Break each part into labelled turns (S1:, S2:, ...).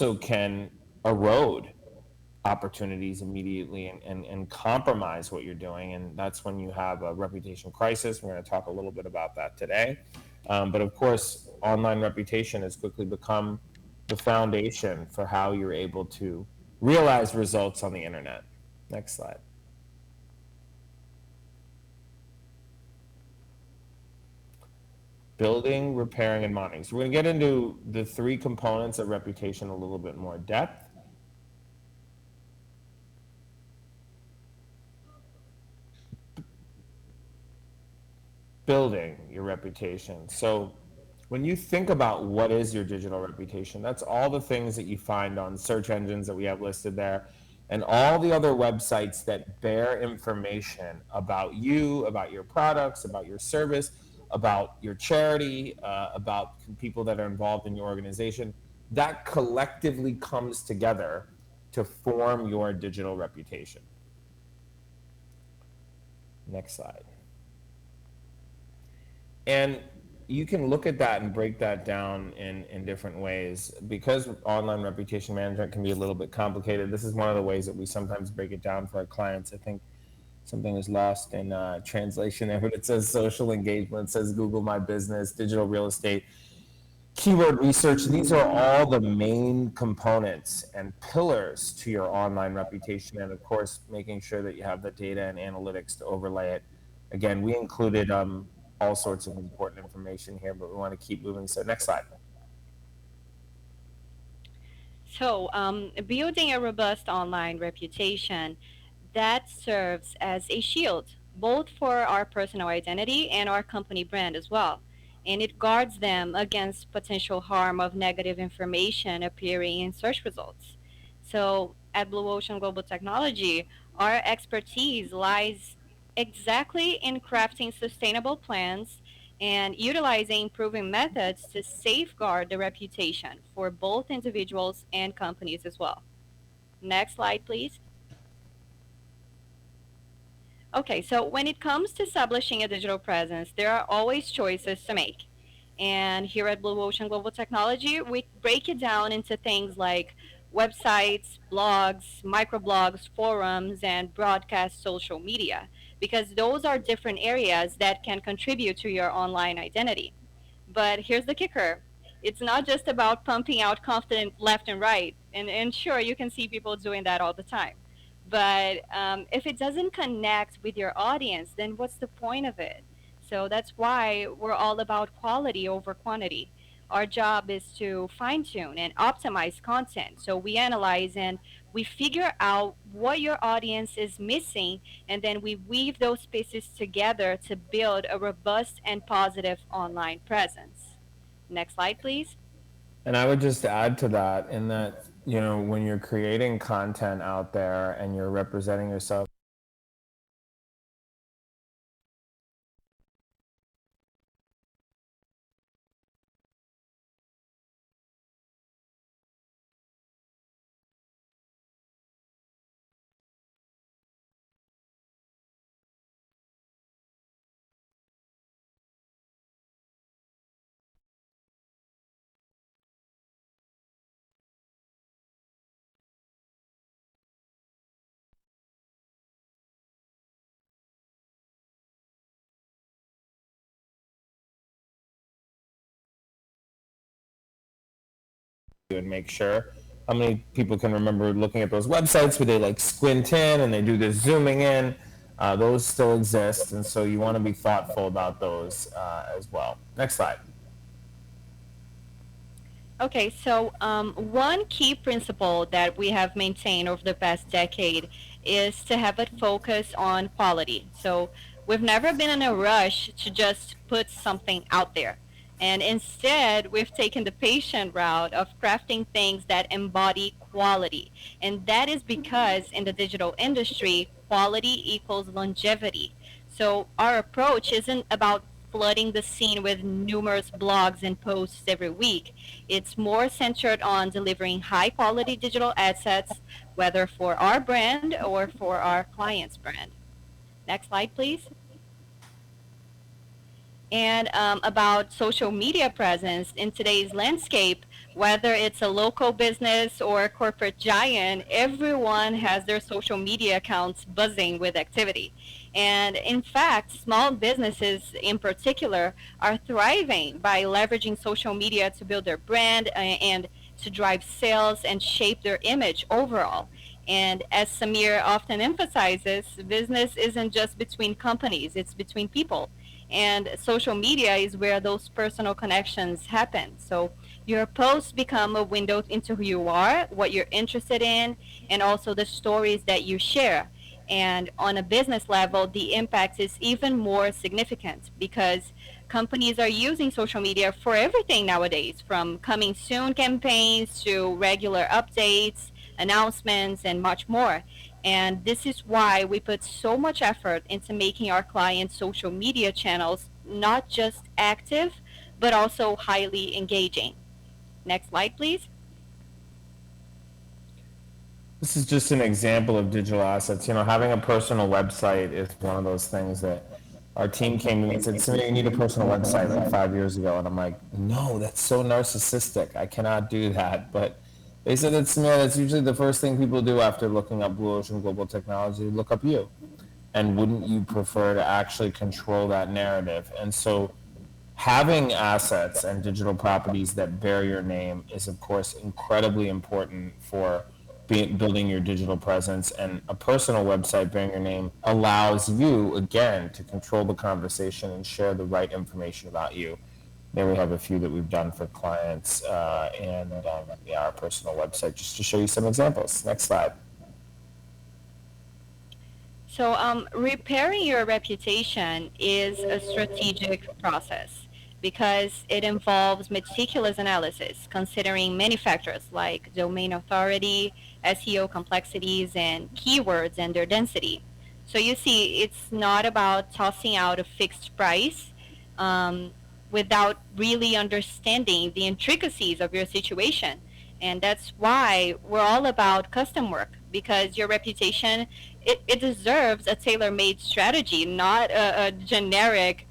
S1: also can erode opportunities immediately and compromise what you're doing. And that's when you have a reputation crisis. We're going to talk a little bit about that today. But of course, online reputation has quickly become the foundation for how you're able to realize results on the internet. Next slide. Building, repairing, and monitoring. So we're going to get into the three components of reputation a little bit more depth. Building your reputation. So when you think about what is your digital reputation, that's all the things that you find on search engines that we have listed there and all the other websites that bear information about you, about your products, about your service, about your charity, about people that are involved in your organization. That collectively comes together to form your digital reputation. Next slide. And you can look at that and break that down in different ways. Because online reputation management can be a little bit complicated, this is one of the ways that we sometimes break it down for our clients. I think something is lost in translation there, but it says social engagement, it says Google My Business, digital real estate, keyword research. These are all the main components and pillars to your online reputation. And of course, making sure that you have the data and analytics to overlay it. Again, we included all sorts of important information here, but we want to keep moving. So next slide.
S2: So, building a robust online reputation that serves as a shield, both for our personal identity and our company brand as well. And it guards them against potential harm of negative information appearing in search results. So, at Blue Ocean Global Technology, our expertise lies exactly in crafting sustainable plans and utilizing proven methods to safeguard the reputation for both individuals and companies as well. Next slide, please. Okay, so when it comes to establishing a digital presence, there are always choices to make. And here at Blue Ocean Global Technology, we break it down into things like websites, blogs, microblogs, forums, and broadcast social media, because those are different areas that can contribute to your online identity. But here's the kicker. It's not just about pumping out confident left and right. And sure, you can see people doing that all the time. But if it doesn't connect with your audience, then what's the point of it? So that's why we're all about quality over quantity. Our job is to fine tune and optimize content. So we analyze and we figure out what your audience is missing, and then we weave those pieces together to build a robust and positive online presence. Next slide, please.
S1: And I would just add to that in that, when you're creating content out there and you're representing yourself, and make sure. How many people can remember looking at those websites where they like squint in and they do this zooming in? Those still exist, and so you want to be thoughtful about those as well. Next slide.
S2: Okay, so one key principle that we have maintained over the past decade is to have a focus on quality. So we've never been in a rush to just put something out there. And instead, we've taken the patient route of crafting things that embody quality. And that is because in the digital industry, quality equals longevity. So our approach isn't about flooding the scene with numerous blogs and posts every week. It's more centered on delivering high quality digital assets, whether for our brand or for our client's brand. Next slide, please. And about social media presence in today's landscape, Whether it's a local business or a corporate giant, everyone has their social media accounts buzzing with activity. And in fact, small businesses in particular are thriving by leveraging social media to build their brand and to drive sales and shape their image overall. And as Samir often emphasizes, business isn't just between companies, it's between people. And social media is where those personal connections happen. So your posts become a window into who you are, what you're interested in, and also the stories that you share. And on a business level, the impact is even more significant because companies are using social media for everything nowadays, from coming soon campaigns to regular updates, announcements, and much more. And this is why we put so much effort into making our clients' social media channels not just active, but also highly engaging. Next slide, please.
S1: This is just an example of digital assets. You know, having a personal website is one of those things that our team came to me and said, "Samir, you need a personal website," like 5 years ago. And I'm like, no, that's so narcissistic. I cannot do that. But they said, Samir, that's usually the first thing people do after looking up Blue Ocean Global Technology, look up you. And wouldn't you prefer to actually control that narrative? And so having assets and digital properties that bear your name is, of course, incredibly important for building your digital presence. And a personal website bearing your name allows you, again, to control the conversation and share the right information about you. There we have a few that we've done for clients, yeah, our personal website, just to show you some examples. Next slide.
S2: So, repairing your reputation is a strategic process because it involves meticulous analysis, considering many factors like domain authority, SEO complexities, and keywords and their density. So, you see, it's not about tossing out a fixed price um, without really understanding the intricacies of your situation. And that's why we're all about custom work because your reputation it deserves a tailor-made strategy, not a generic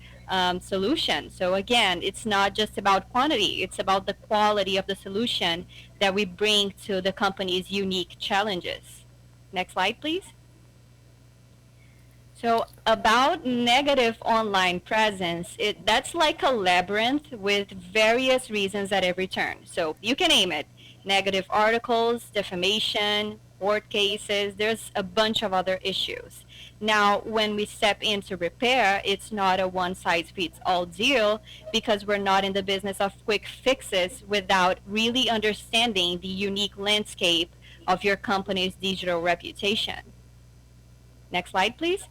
S2: solution. So again, it's not just about quantity; it's about the quality of the solution that we bring to the company's unique challenges. Next slide, please. So about negative online presence, that's like a labyrinth with various reasons at every turn. So you can name it: negative articles, defamation, court cases. There's a bunch of other issues. Now, when we step into repair, it's not a one size fits all deal because we're not in the business of quick fixes without really understanding the unique landscape of your company's digital reputation. Next slide, please.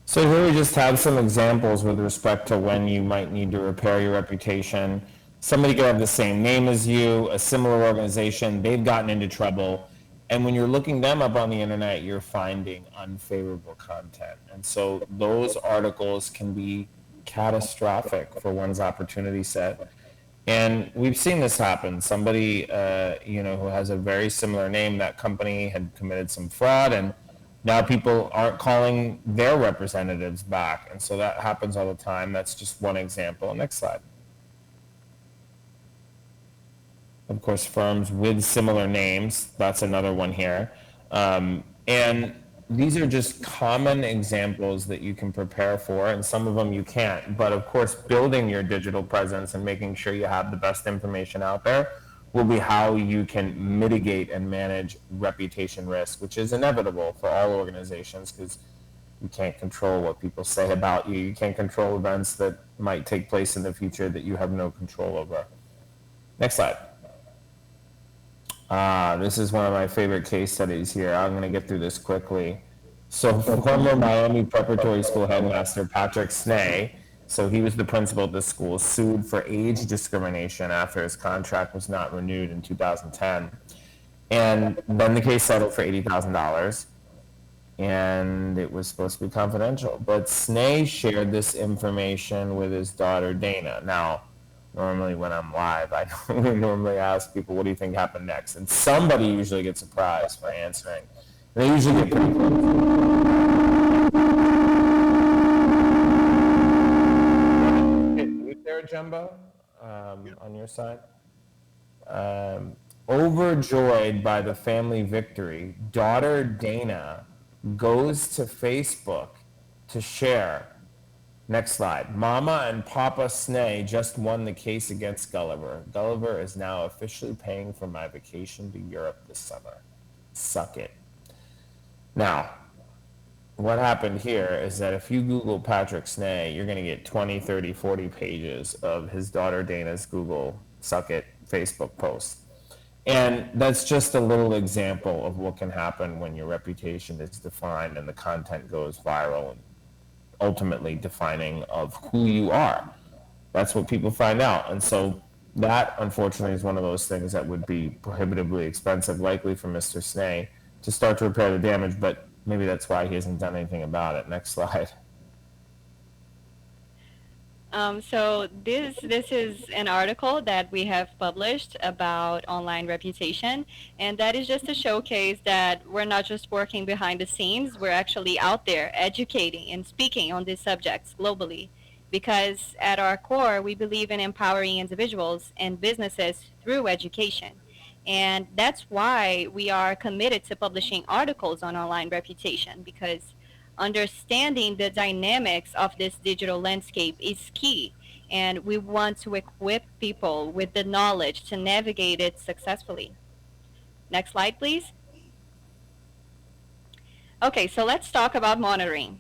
S1: So here we just have some examples with respect to when you might need to repair your reputation. Somebody could have the same name as you, a similar organization, they've gotten into trouble, and when you're looking them up on the internet, you're finding unfavorable content. And so those articles can be catastrophic for one's opportunity set. And we've seen this happen. Somebody, who has a very similar name, that company had committed some fraud, and now people aren't calling their representatives back. And so that happens all the time. That's just one example. Next slide. Of course, firms with similar names. That's another one here. And these are just common examples that you can prepare for, and some of them you can't. But of course, building your digital presence and making sure you have the best information out there will be how you can mitigate and manage reputation risk, which is inevitable for all organizations because you can't control what people say about you. You can't control events that might take place in the future that you have no control over. Next slide. This is one of my favorite case studies here. I'm going to get through this quickly. So former Miami Preparatory School headmaster Patrick Snay, so he was the principal at this school, sued for age discrimination after his contract was not renewed in 2010. And then the case settled for $80,000, and it was supposed to be confidential. But Snay shared this information with his daughter Dana. Now, normally when I'm live, I don't normally ask people, what do you think happened next? And somebody usually gets surprised by answering. And they usually get pretty close. there, Jumbo,
S3: Yep.
S1: on your side? Overjoyed by the family victory, daughter Dana goes to Facebook to share. Next slide. Mama and Papa Snay just won the case against Gulliver. Gulliver is now officially paying for my vacation to Europe this summer. Suck it. Now, what happened here is that if you Google Patrick Snay, you're going to get 20, 30, 40 pages of his daughter Dana's Google Suck It Facebook post. And that's just a little example of what can happen when your reputation is defined and the content goes viral and ultimately defining of who you are. That's what people find out. And so that, unfortunately, is one of those things that would be prohibitively expensive, likely for Mr. Snay to start to repair the damage, but maybe that's why he hasn't done anything about it. Next slide.
S2: So this is an article that we have published about online reputation, and that is just to showcase that we're not just working behind the scenes, we're actually out there educating and speaking on these subjects globally. Because at our core, we believe in empowering individuals and businesses through education. And that's why we are committed to publishing articles on online reputation, because understanding the dynamics of this digital landscape is key, and we want to equip people with the knowledge to navigate it successfully. Next slide, please. Okay, so let's talk about monitoring.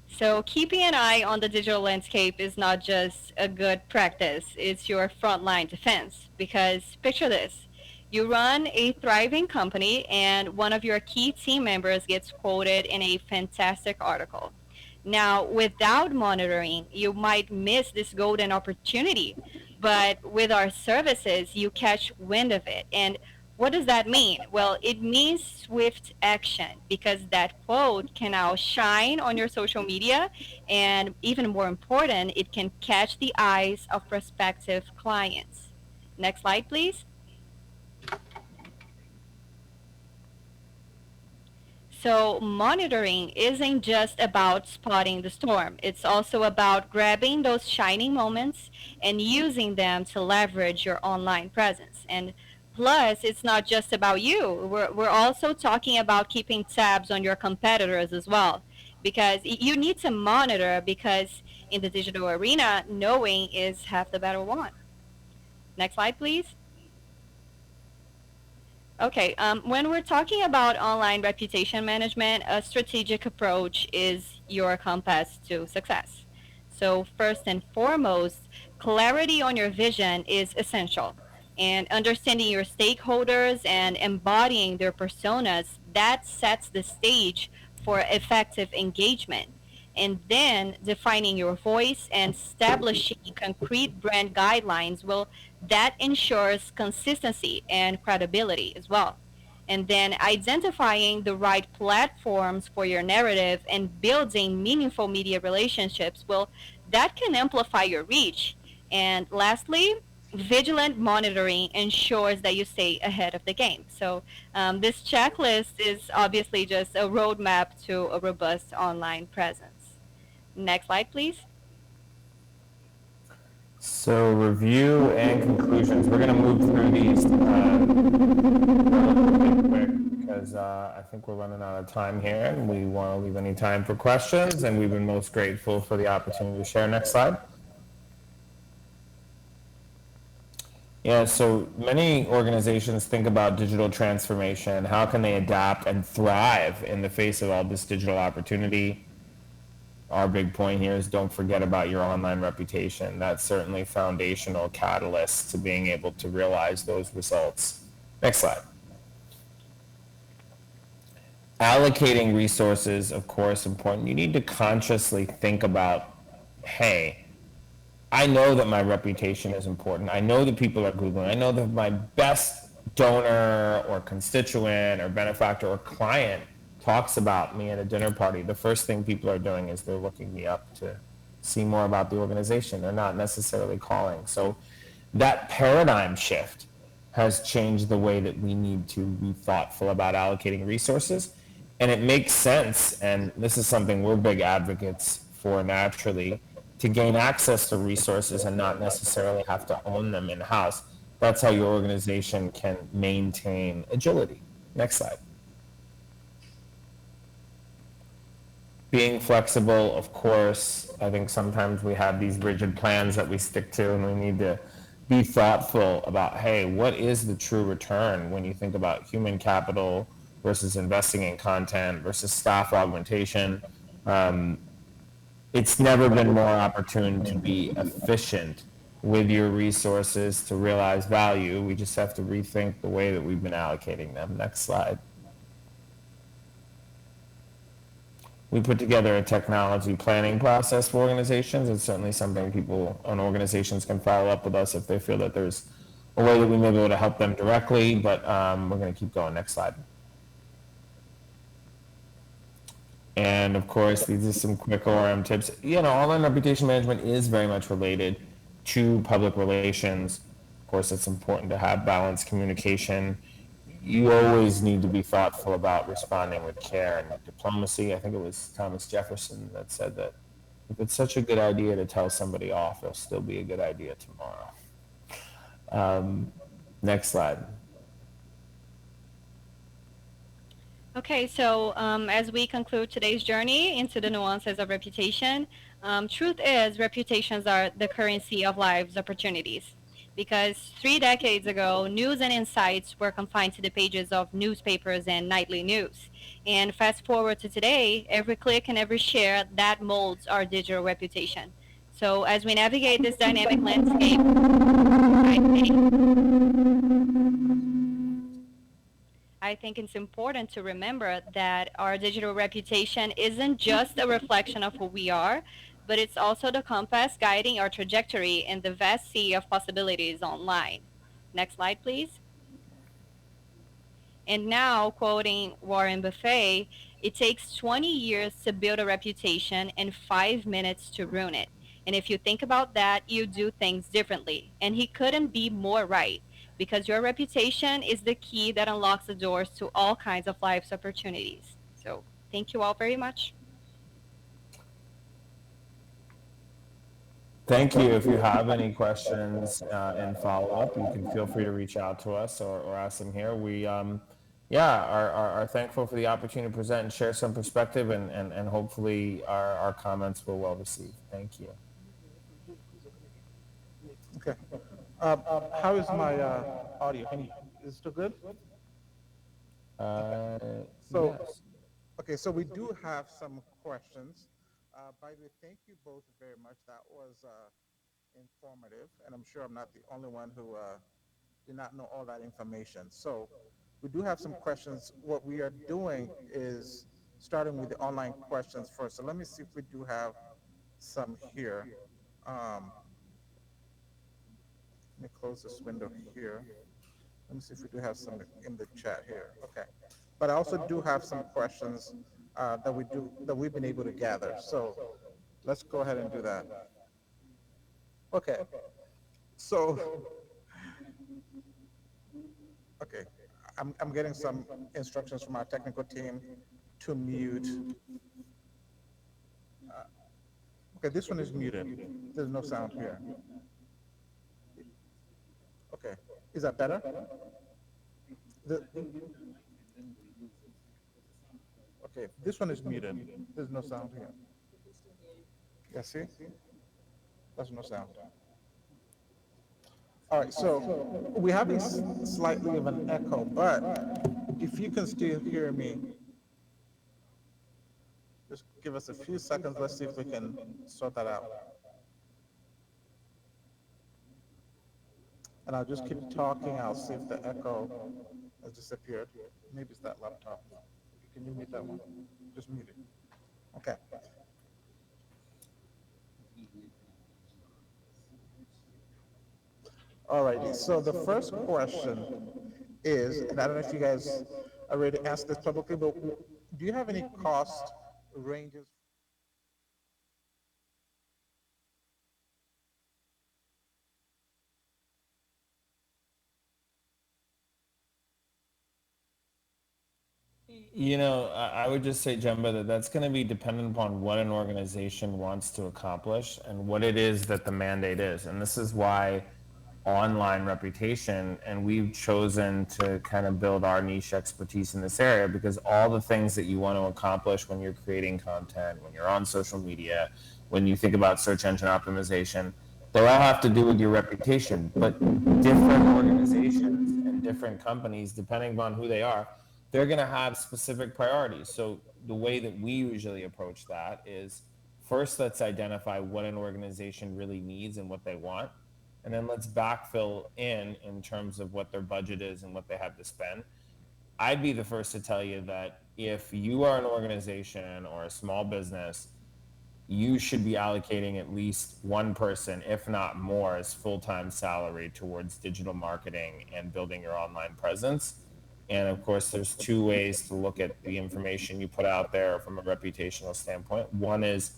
S2: So keeping an eye on the digital landscape is not just a good practice, it's your frontline defense. Because picture this, you run a thriving company and one of your key team members gets quoted in a fantastic article. Now, without monitoring, you might miss this golden opportunity, but with our services, you catch wind of it. And what does that mean? Well, it means swift action, because that quote can now shine on your social media, and even more important, it can catch the eyes of prospective clients. Next slide, please. So, monitoring isn't just about spotting the storm, it's also about grabbing those shining moments and using them to leverage your online presence. And plus, it's not just about you, we're also talking about keeping tabs on your competitors as well. Because you need to monitor, because in the digital arena, knowing is half the battle won. Next slide, please. Okay, when we're talking about online reputation management, a strategic approach is your compass to success. So, first and foremost, clarity on your vision is essential. And understanding your stakeholders and embodying their personas, that sets the stage for effective engagement. And then defining your voice and establishing concrete brand guidelines will that ensures consistency and credibility as well. And then identifying the right platforms for your narrative and building meaningful media relationships will that can amplify your reach. And lastly, vigilant monitoring ensures that you stay ahead of the game. So this checklist is obviously just a roadmap to a robust online presence. Next slide, please.
S1: So, review and conclusions. We're going to move through these relatively quick because I think we're running out of time here and we want to leave any time for questions. And we've been most grateful for the opportunity to share. Next slide. Yeah, so many organizations think about digital transformation. How can they adapt and thrive in the face of all this digital opportunity? Our big point here is don't forget about your online reputation. That's certainly foundational catalyst to being able to realize those results. Next slide. Allocating resources, of course, important. You need to consciously think about, hey, I know that my reputation is important. I know that people are Googling. I know that my best donor or constituent or benefactor or client talks about me at a dinner party. The first thing people are doing is they're looking me up to see more about the organization. They're not necessarily calling. So that paradigm shift has changed the way that we need to be thoughtful about allocating resources. And it makes sense, and this is something we're big advocates for naturally, to gain access to resources and not necessarily have to own them in house. That's how your organization can maintain agility. Next slide. Being flexible, of course. I think sometimes we have these rigid plans that we stick to, and we need to be thoughtful about, hey, what is the true return when you think about human capital versus investing in content versus staff augmentation? Um, it's never been more opportune to be efficient with your resources to realize value. We just have to rethink the way that we've been allocating them. Next slide. We put together a technology planning process for organizations. It's certainly something people and organizations can follow up with us if they feel that there's a way that we may be able to help them directly, but we're going to keep going. Next slide. And of course, these are some quick ORM tips. Online reputation management is very much related to public relations. Of course, it's important to have balanced communication. You always need to be thoughtful about responding with care and diplomacy. I think it was Thomas Jefferson that said that if it's such a good idea to tell somebody off, it'll still be a good idea tomorrow. Next slide.
S2: Okay, so as we conclude today's journey into the nuances of reputation, truth is reputations are the currency of life's opportunities. Because 3 decades ago, news and insights were confined to the pages of newspapers and nightly news. And fast forward to today, every click and every share that molds our digital reputation. So as we navigate this dynamic landscape, I I think it's important to remember that our digital reputation isn't just a reflection of who we are, but it's also the compass guiding our trajectory in the vast sea of possibilities online. Next slide, please. And now, quoting Warren Buffett, it takes 20 years to build a reputation and 5 minutes to ruin it. And if you think about that, you do things differently. And he couldn't be more right because your reputation is the key that unlocks the doors to all kinds of life's opportunities. So, thank you all very much.
S1: Thank you. If you have any questions and follow up, you can feel free to reach out to us or ask them here. We, yeah, are thankful for the opportunity to present and share some perspective, and hopefully our comments were well received. Thank you.
S3: Okay. How is my audio? Is it still good? Okay. So,
S1: Yes.
S3: okay, so we do have some questions. By the way, thank you both very much. That was informative, and I'm sure I'm not the only one who did not know all that information. So, we do have some questions. What we are doing is starting with the online questions first. So, let me see if we do have some here. Let me close this window here. Let me see if we do have some in the chat here. Okay. But I also do have some questions that we've been able to gather. So let's go ahead and do that. Okay. So okay, I'm getting some instructions from our technical team to mute. Okay, this one is muted. There's no sound here. Okay, is that better? The, okay, this one is muted. There's no sound here. Yeah, see? There's no sound. All right, so we're having slightly of an echo, but if you can still hear me, just give us a few seconds. Let's see if we can sort that out. And I'll just keep talking. I'll see if the echo has disappeared. Maybe it's that laptop. Can you mute that one? Just mute it. Okay. All righty. So the first question is, and I don't know if you guys already asked this publicly, but do you have any cost ranges?
S1: I would just say, Jemba, that that's going to be dependent upon what an organization wants to accomplish and what it is that the mandate is. And this is why online reputation, and we've chosen to kind of build our niche expertise in this area because all the things that you want to accomplish when you're creating content, when you're on social media, when you think about search engine optimization, they all have to do with your reputation. But different organizations and different companies, depending on who they are, they're going to have specific priorities. So the way that we usually approach that is first, let's identify what an organization really needs and what they want. And then let's backfill in terms of what their budget is and what they have to spend. I'd be the first to tell you that if you are an organization or a small business, you should be allocating at least one person, if not more, as full-time salary towards digital marketing and building your online presence. And of course, there's two ways to look at the information you put out there from a reputational standpoint. One is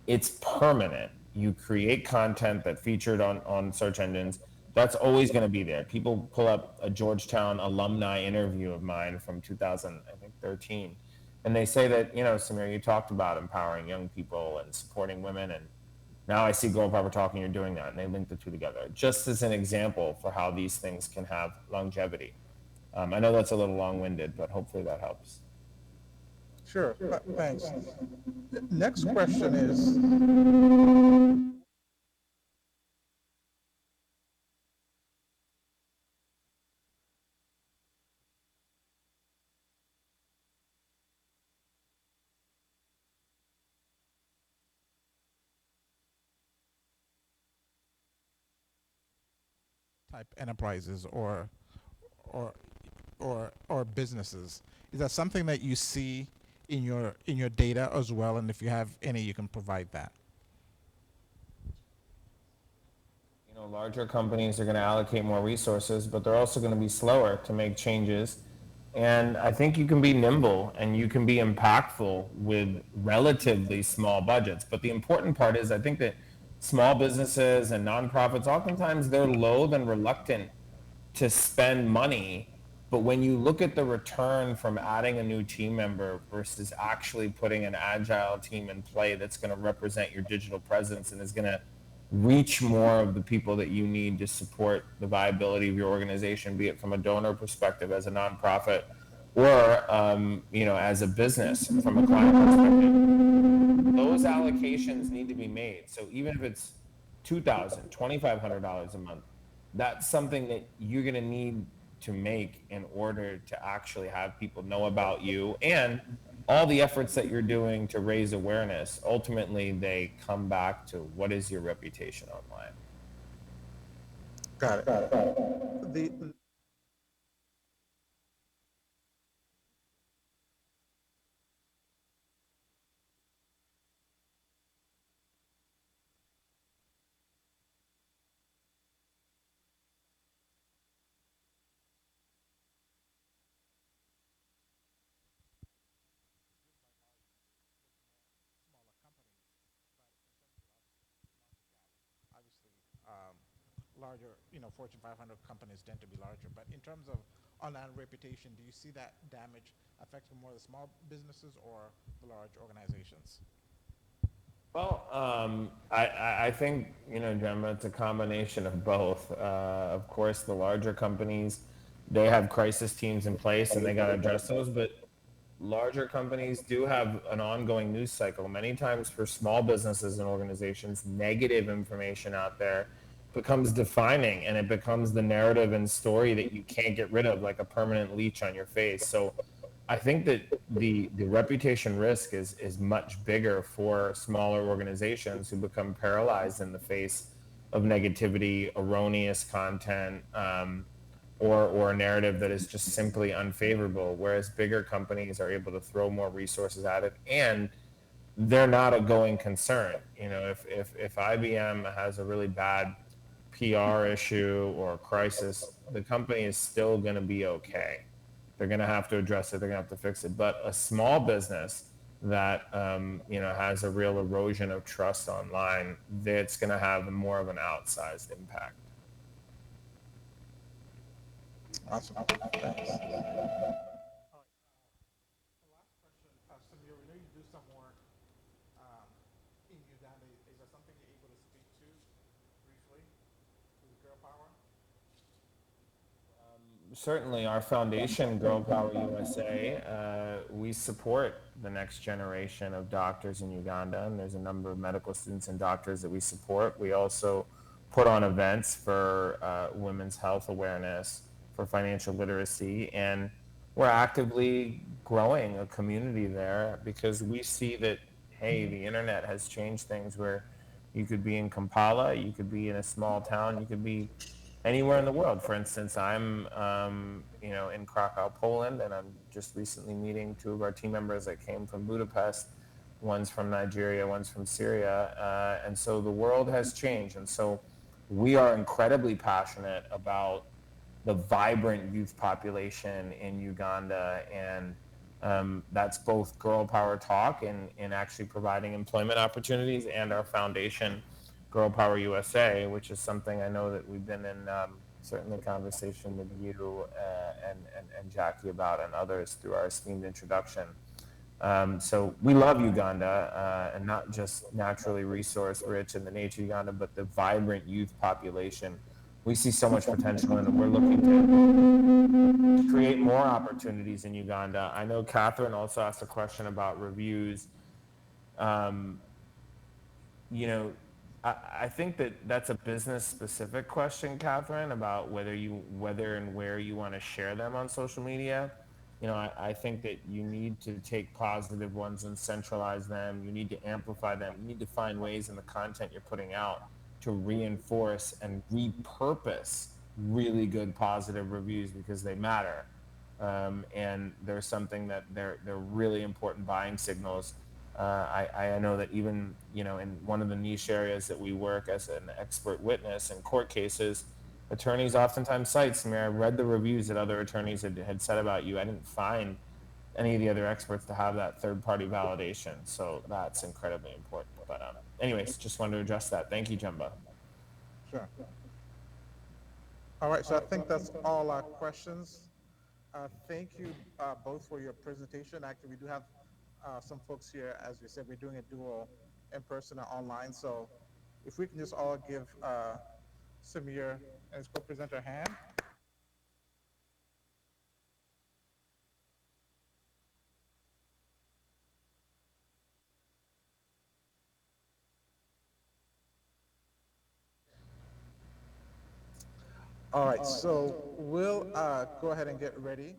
S1: it's permanent. You create content that featured on search engines. That's always going to be there. People pull up a Georgetown alumni interview of mine from 2000, I think 13, and they say that, Samir, you talked about empowering young people and supporting women, and now I see Girl Power talking. You're doing that, and they link the two together. Just as an example for how these things can have longevity. I know that's a little long-winded, but hopefully that helps.
S3: Sure. Thanks. Next question is type enterprises or or businesses. Is that something that you see in your data as well? And if you have any, you can provide that.
S1: Larger companies are going to allocate more resources, but they're also going to be slower to make changes. And I think you can be nimble and you can be impactful with relatively small budgets. But the important part is I think that small businesses and nonprofits, oftentimes they're loath and reluctant to spend money. But when you look at the return from adding a new team member versus actually putting an agile team in play that's going to represent your digital presence and is going to reach more of the people that you need to support the viability of your organization, be it from a donor perspective as a nonprofit or, as a business from a client perspective, those allocations need to be made. So even if it's $2,000, $2,500 a month, that's something that you're going to need to make in order to actually have people know about you and all the efforts that you're doing to raise awareness. Ultimately, they come back to what is your reputation online.
S3: Got it. The obviously larger, Fortune 500 companies tend to be larger. But in terms of online reputation, do you see that damage affecting more the small businesses or the large organizations?
S1: Well, I think, Gemma, it's a combination of both. Of course, the larger companies, they have crisis teams in place and they got to address those. But larger companies do have an ongoing news cycle. Many times for small businesses and organizations, negative information out there becomes defining and it becomes the narrative and story that you can't get rid of like a permanent leech on your face. So I think that the reputation risk is much bigger for smaller organizations who become paralyzed in the face of negativity, erroneous content, or a narrative that is just simply unfavorable. Whereas bigger companies are able to throw more resources at it, and they're not a going concern. If IBM has a really bad PR issue or crisis, the company is still going to be okay. They're going to have to address it. They're going to have to fix it. But a small business that has a real erosion of trust online, that's going to have more of an outsized impact.
S3: Awesome. Thanks.
S1: certainly our foundation, Girl Power USA, we support the next generation of doctors in Uganda, and there's a number of medical students and doctors that we support. We also put on events for women's health awareness, for financial literacy, and we're actively growing a community there because we see that, hey, the internet has changed things where you could be in Kampala, you could be in a small town, you could be anywhere in the world. For instance, I'm, in Krakow, Poland, and I'm just recently meeting two of our team members that came from Budapest. One's from Nigeria, one's from Syria, and so the world has changed, and so we are incredibly passionate about the vibrant youth population in Uganda, and that's both Girl Power Talk and actually providing employment opportunities, and our foundation, Girl Power USA, which is something I know that we've been in certainly conversation with you and Jackie about, and others through our esteemed introduction. So we love Uganda, and not just naturally resource rich in the nature of Uganda, but the vibrant youth population. We see so much potential in it. We're looking to create more opportunities in Uganda. I know Catherine also asked a question about reviews. Um, you know, I think that that's a business specific question, Catherine, about whether and where you want to share them on social media. I think that you need to take positive ones and centralize them. You need to amplify them. You need to find ways in the content you're putting out to reinforce and repurpose really good positive reviews because they matter. And they're something that they're really important buying signals. I know that even in one of the niche areas that we work as an expert witness in court cases, attorneys oftentimes cite, Samir, I read the reviews that other attorneys had said about you. I didn't find any of the other experts to have that third party validation. So that's incredibly important. But anyways, just wanted to address that. Thank you, Jumba.
S3: Sure. All right, so I think that's all our questions. Thank you both for your presentation. Actually, we do have some folks here. As we said, we're doing a dual in person and online. So if we can just all give Samir and his co-presenter a hand. All right, so we'll go ahead and get ready